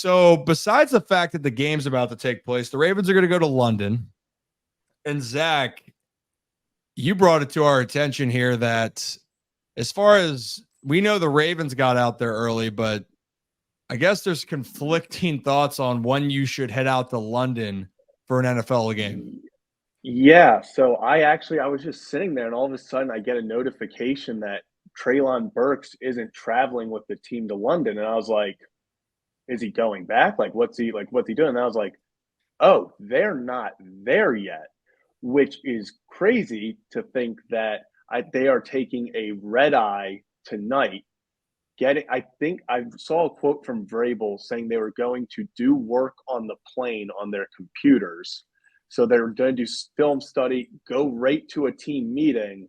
So besides the fact that the game's about to take place, the Ravens are going to go to London. And Zach, you brought it to our attention here that as far as we know, the Ravens got out there early, but I guess there's conflicting thoughts on when you should head out to London for an NFL game. Yeah, so I was just sitting there and all of a sudden I get a notification that Traylon Burks isn't traveling with the team to London. And I was like, is he going back? What's he doing? And I was like, oh, they're not there yet, which is crazy to think that they are taking a red eye tonight. I think I saw a quote from Vrabel saying they were going to do work on the plane on their computers. So they're going to do film study, go right to a team meeting,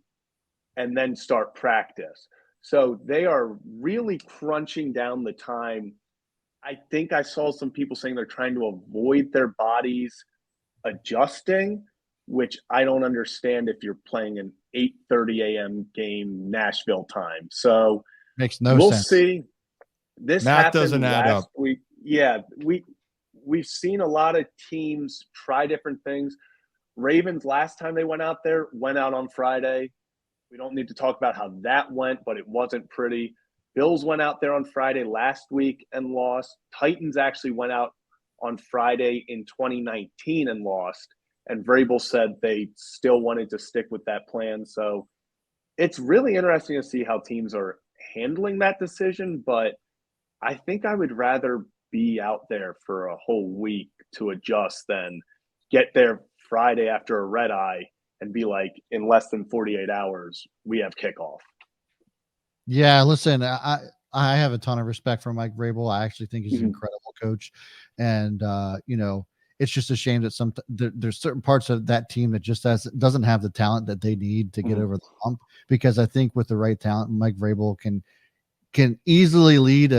and then start practice. So they are really crunching down the time. I think I saw some people saying they're trying to avoid their bodies adjusting, which I don't understand if you're playing an 8:30 a.m. game Nashville time. So Makes no we'll sense. see. This Math doesn't happened add last up. week. Yeah, we've seen a lot of teams try different things. Ravens last time they went out there went out on Friday. We don't need to talk about how that went, but it wasn't pretty. Bills went out there on Friday last week and lost. Titans actually went out on Friday in 2019 and lost. And Vrabel said they still wanted to stick with that plan. So it's really interesting to see how teams are handling that decision. But I think I would rather be out there for a whole week to adjust than get there Friday after a red eye and be like, in less than 48 hours, we have kickoff. Yeah, listen, I have a ton of respect for Mike Vrabel. I actually think he's an incredible coach, and it's just a shame that there's certain parts of that team that just doesn't have the talent that they need to get over the hump. Because I think with the right talent, Mike Vrabel can easily lead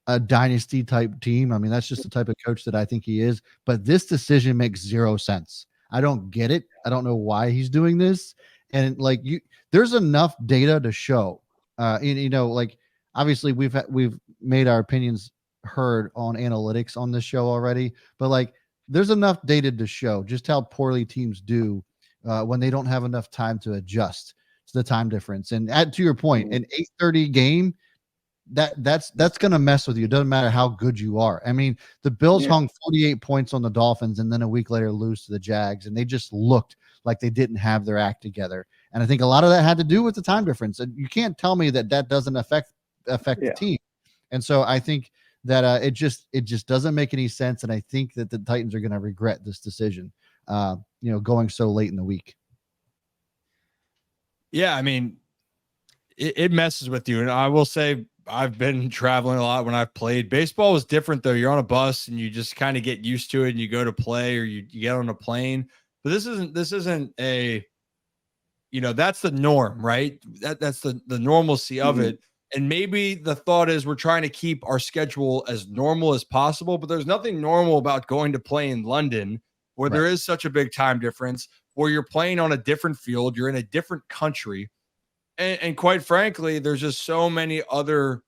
a dynasty type team. I mean, that's just the type of coach that I think he is. But this decision makes zero sense. I don't get it. I don't know why he's doing this. And there's enough data to show. Obviously we've made our opinions heard on analytics on this show already, but there's enough data to show just how poorly teams do when they don't have enough time to adjust to the time difference. And to your point, an 8:30 game, that's going to mess with you. It doesn't matter how good you are. I mean, the Bills hung 48 points on the Dolphins and then a week later lose to the Jags, and they just looked like they didn't have their act together. And I think a lot of that had to do with the time difference. And you can't tell me that doesn't affect the team. And so I think that it just doesn't make any sense. And I think that the Titans are going to regret this decision, going so late in the week. Yeah, I mean, it messes with you. And I will say, I've been traveling a lot when I've played. Baseball was different, though. You're on a bus and you just kind of get used to it and you go to play or you get on a plane. But this isn't a, that's the norm, right? That's the normalcy of it. And maybe the thought is we're trying to keep our schedule as normal as possible, but there's nothing normal about going to play in London where there is such a big time difference, where you're playing on a different field, you're in a different country. And quite frankly, there's just so many other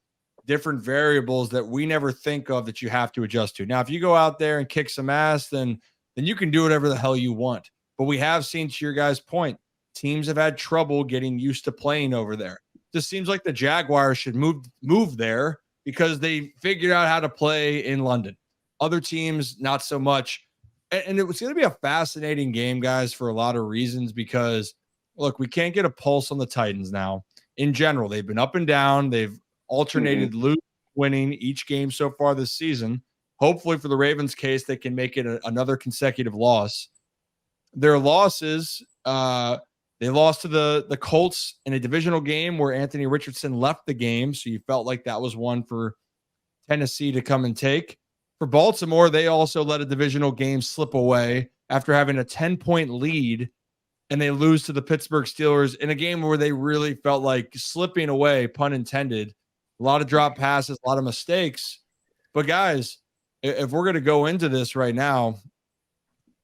different variables that we never think of that you have to adjust to. Now, if you go out there and kick some ass, then you can do whatever the hell you want. But we have seen, to your guys' point, teams have had trouble getting used to playing over there. Just seems like the Jaguars should move there because they figured out how to play in London. Other teams, not so much. And it was going to be a fascinating game, guys, for a lot of reasons because – look, we can't get a pulse on the Titans now. In general, they've been up and down. They've alternated losing, winning each game so far this season. Hopefully for the Ravens' case, they can make it another consecutive loss. Their losses, they lost to the Colts in a divisional game where Anthony Richardson left the game, so you felt like that was one for Tennessee to come and take. For Baltimore, they also let a divisional game slip away after having a 10-point lead, and they lose to the Pittsburgh Steelers in a game where they really felt like slipping away, pun intended. A lot of drop passes, a lot of mistakes. But guys, if we're going to go into this right now,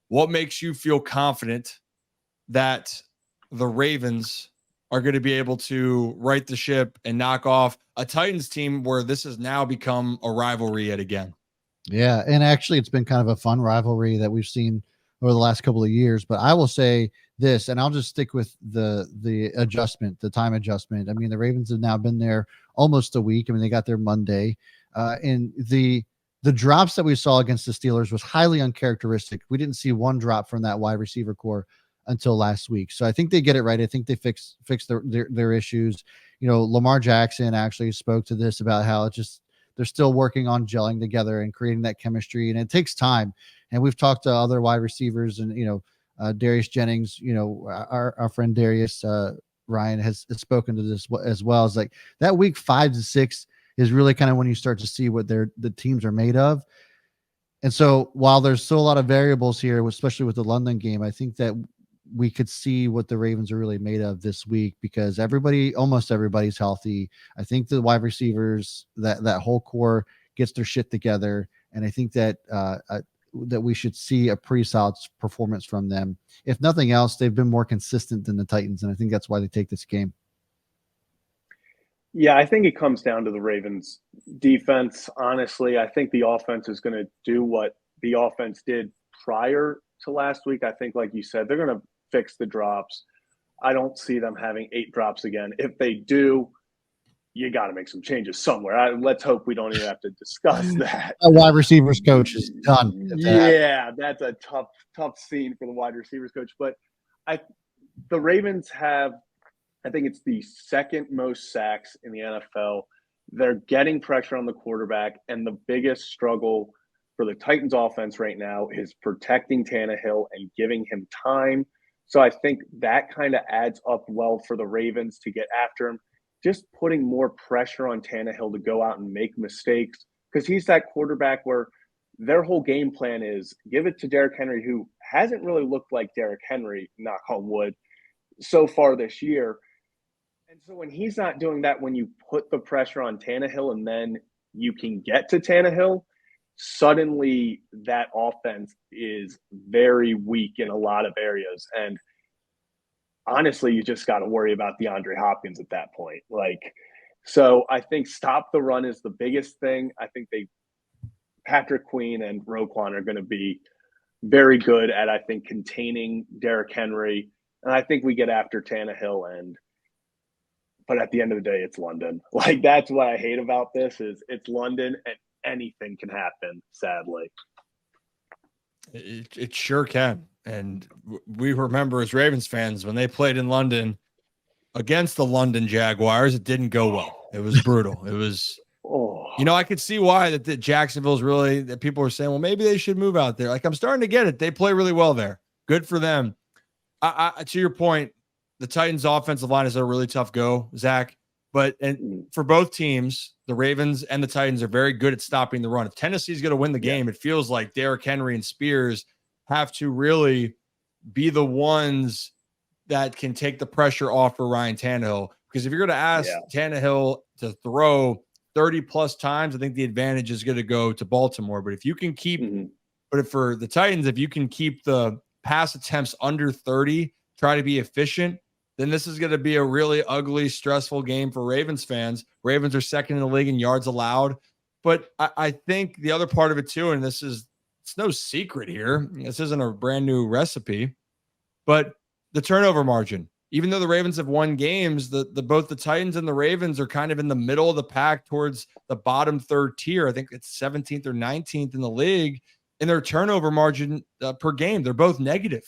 what makes you feel confident that the Ravens are going to be able to right the ship and knock off a Titans team where this has now become a rivalry yet again? Yeah, and actually, it's been kind of a fun rivalry that we've seen over the last couple of years. But I will say this, and I'll just stick with the adjustment, the time adjustment. I mean, the Ravens have now been there almost a week. I mean, they got there Monday, and the drops that we saw against the Steelers was highly uncharacteristic. We didn't see one drop from that wide receiver core until last week. So I think they get it right. I think they fix their issues. You know, Lamar Jackson actually spoke to this about how it just they're still working on gelling together and creating that chemistry, and it takes time. And we've talked to other wide receivers, and Darius Jennings, our friend Darius Ryan has spoken to this as well. It's like that week 5 to 6 is really kind of when you start to see what the teams are made of. And so while there's still a lot of variables here, especially with the London game, I think that we could see what the Ravens are really made of this week because almost everybody's healthy. I think the wide receivers, that whole core gets their shit together. And I think that that we should see a pretty solid performance from them. If nothing else, they've been more consistent than the Titans. And I think that's why they take this game. Yeah, I think it comes down to the Ravens defense. Honestly, I think the offense is going to do what the offense did prior to last week. I think, like you said, they're going to fix the drops. I don't see them having 8 drops again. If they do, you got to make some changes somewhere. Let's hope we don't even have to discuss that. A wide receivers coach is done. Yeah, that's a tough scene for the wide receivers coach. But the Ravens have, I think it's the second most sacks in the NFL. They're getting pressure on the quarterback, and the biggest struggle for the Titans offense right now is protecting Tannehill and giving him time. So I think that kind of adds up well for the Ravens to get after him. Just putting more pressure on Tannehill to go out and make mistakes because he's that quarterback where their whole game plan is give it to Derrick Henry, who hasn't really looked like Derrick Henry, knock on wood, so far this year. And so when he's not doing that, when you put the pressure on Tannehill and then you can get to Tannehill, suddenly that offense is very weak in a lot of areas. And honestly, you just got to worry about DeAndre Hopkins at that point. So I think stop the run is the biggest thing. I think Patrick Queen and Roquan are going to be very good at, I think, containing Derrick Henry. And I think we get after Tannehill but at the end of the day, it's London. That's what I hate about this is it's London and anything can happen, sadly. It sure can. And we remember as Ravens fans, when they played in London against the London Jaguars, it didn't go well. It was brutal. It was, I could see why that Jacksonville's really, that people were saying, well, maybe they should move out there. I'm starting to get it. They play really well there. Good for them. To your point, the Titans offensive line is a really tough go, Zach. But for both teams, the Ravens and the Titans are very good at stopping the run. If Tennessee's going to win the game, it feels like Derrick Henry and Spears have to really be the ones that can take the pressure off for Ryan Tannehill. Because if you're going to ask Tannehill to throw 30 plus times, I think the advantage is going to go to Baltimore. But if you can for the Titans, if you can keep the pass attempts under 30, try to be efficient, then this is going to be a really ugly, stressful game for Ravens fans. Ravens are second in the league in yards allowed. But I think the other part of it too, and it's no secret here, this isn't a brand new recipe, but the turnover margin. Even though the Ravens have won games, both the Titans and the Ravens are kind of in the middle of the pack towards the bottom third tier. I think it's 17th or 19th in the league in their turnover margin per game. They're both negative.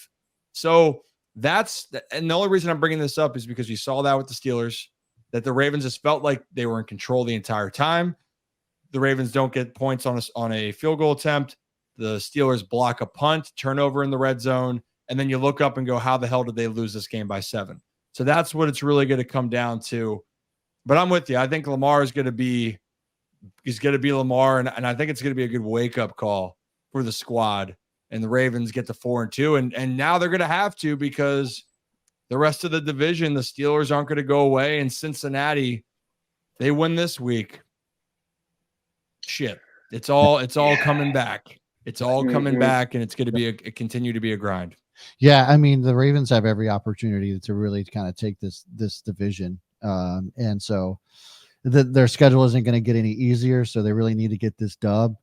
So and the only reason I'm bringing this up is because you saw that with the Steelers, that the Ravens just felt like they were in control the entire time. The Ravens don't get points on a field goal attempt. The Steelers block a punt, turnover in the red zone, and then you look up and go, how the hell did they lose this game by 7? So that's what it's really going to come down to. But I'm with you. I think Lamar is going to be Lamar, and I think it's going to be a good wake-up call for the squad. And the Ravens get to 4-2. And now they're going to have to, because the rest of the division, the Steelers aren't going to go away. And Cincinnati, they win this week. Shit. It's all coming back. It's all coming back, and it's going to continue to be a grind. Yeah, I mean, the Ravens have every opportunity to really kind of take this division. And so their schedule isn't going to get any easier. So they really need to get this dub.